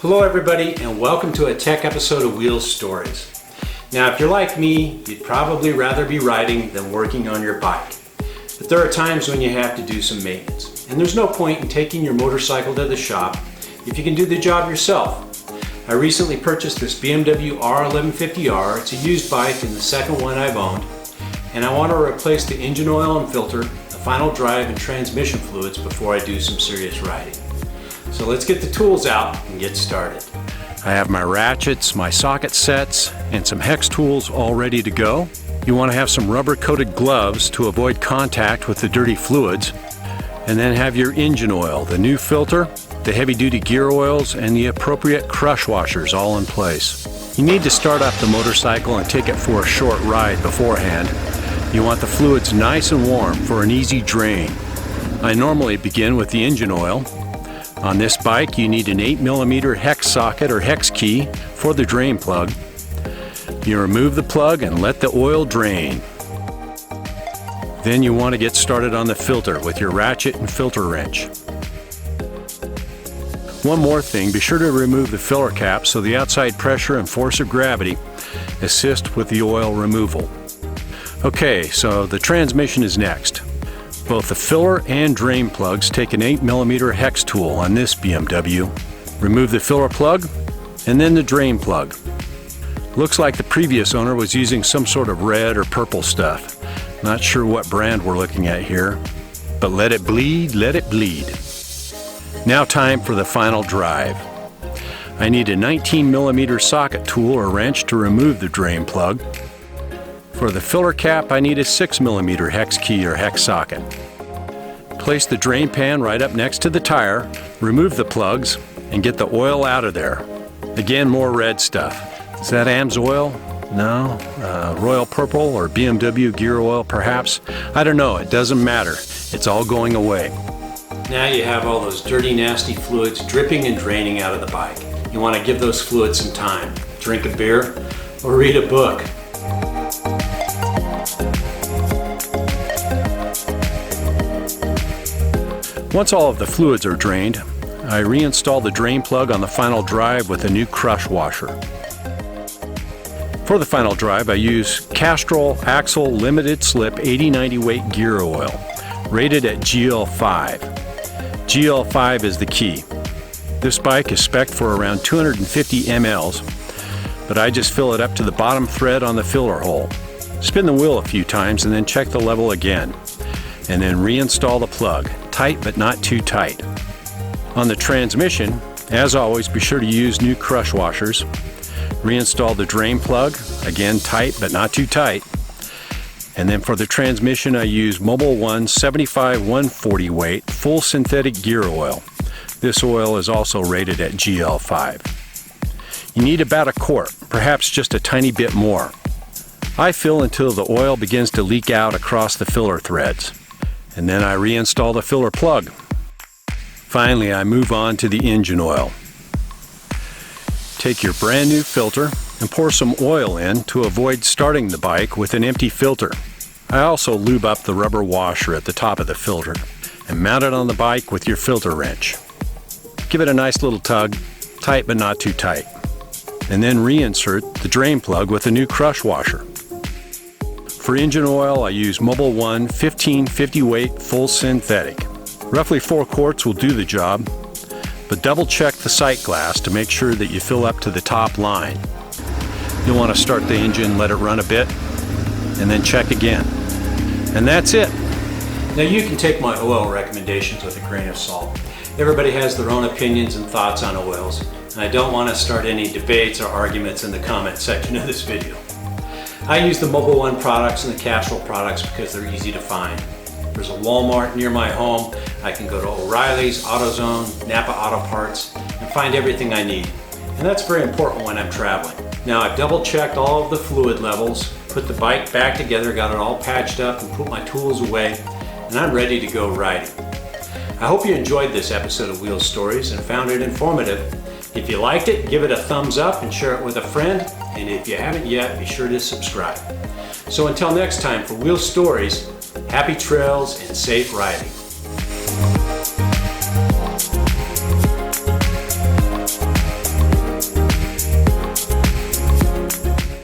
Hello everybody, and welcome to a tech episode of Wheels Stories. Now if you're like me, you'd probably rather be riding than working on your bike. But there are times when you have to do some maintenance, and there's no point in taking your motorcycle to the shop if you can do the job yourself. I recently purchased this BMW R1150R. It's a used bike and the second one I've owned, and I want to replace the engine oil and filter, the final drive and transmission fluids before I do some serious riding. So let's get the tools out and get started. I have my ratchets, my socket sets, and some hex tools all ready to go. You want to have some rubber-coated gloves to avoid contact with the dirty fluids, and then have your engine oil, the new filter, the heavy-duty gear oils, and the appropriate crush washers all in place. You need to start up the motorcycle and take it for a short ride beforehand. You want the fluids nice and warm for an easy drain. I normally begin with the engine oil. On this bike, you need an 8mm hex socket or hex key for the drain plug. You remove the plug and let the oil drain. Then you want to get started on the filter with your ratchet and filter wrench. One more thing, be sure to remove the filler cap so the outside pressure and force of gravity assist with the oil removal. Okay, so the transmission is next. Both the filler and drain plugs take an 8mm hex tool on this BMW. Remove the filler plug and then the drain plug. Looks like the previous owner was using some sort of red or purple stuff. Not sure what brand we're looking at here, but let it bleed, let it bleed. Now time for the final drive. I need a 19mm socket tool or wrench to remove the drain plug. For the filler cap, I need a 6mm hex key or hex socket. Place the drain pan right up next to the tire, remove the plugs, and get the oil out of there. Again, more red stuff. Is that AMSOIL? No? Royal Purple or BMW gear oil perhaps? I don't know, it doesn't matter. It's all going away. Now you have all those dirty, nasty fluids dripping and draining out of the bike. You want to give those fluids some time. Drink a beer or read a book. Once all of the fluids are drained, I reinstall the drain plug on the final drive with a new crush washer. For the final drive, I use Castrol Axle Limited Slip 80/90 weight gear oil, rated at GL5. GL5 is the key. This bike is spec'd for around 250 mLs, but I just fill it up to the bottom thread on the filler hole. Spin the wheel a few times and then check the level again, and then reinstall the plug. Tight but not too tight. On the transmission, as always, be sure to use new crush washers. Reinstall the drain plug, again tight but not too tight. And then for the transmission, I use Mobil 1 75/140 weight full synthetic gear oil. This oil is also rated at GL5. You need about a quart, perhaps just a tiny bit more. I fill until the oil begins to leak out across the filler threads, and then I reinstall the filler plug. Finally, I move on to the engine oil. Take your brand new filter and pour some oil in to avoid starting the bike with an empty filter. I also lube up the rubber washer at the top of the filter and mount it on the bike with your filter wrench. Give it a nice little tug, tight but not too tight, and then reinsert the drain plug with a new crush washer. For engine oil, I use Mobil 1 1550 weight full synthetic. Roughly 4 quarts will do the job, but double check the sight glass to make sure that you fill up to the top line. You'll want to start the engine, let it run a bit, and then check again. And that's it. Now you can take my oil recommendations with a grain of salt. Everybody has their own opinions and thoughts on oils, and I don't want to start any debates or arguments in the comment section of this video. I use the Mobil 1 products and the Castrol products because they're easy to find. There's a Walmart near my home. I can go to O'Reilly's, AutoZone, Napa Auto Parts, and find everything I need. And that's very important when I'm traveling. Now I've double checked all of the fluid levels, put the bike back together, got it all patched up, and put my tools away, and I'm ready to go riding. I hope you enjoyed this episode of Wheels Stories and found it informative. If you liked it, give it a thumbs up and share it with a friend. And if you haven't yet, be sure to subscribe. So until next time, for Wheels Stories, happy trails and safe riding.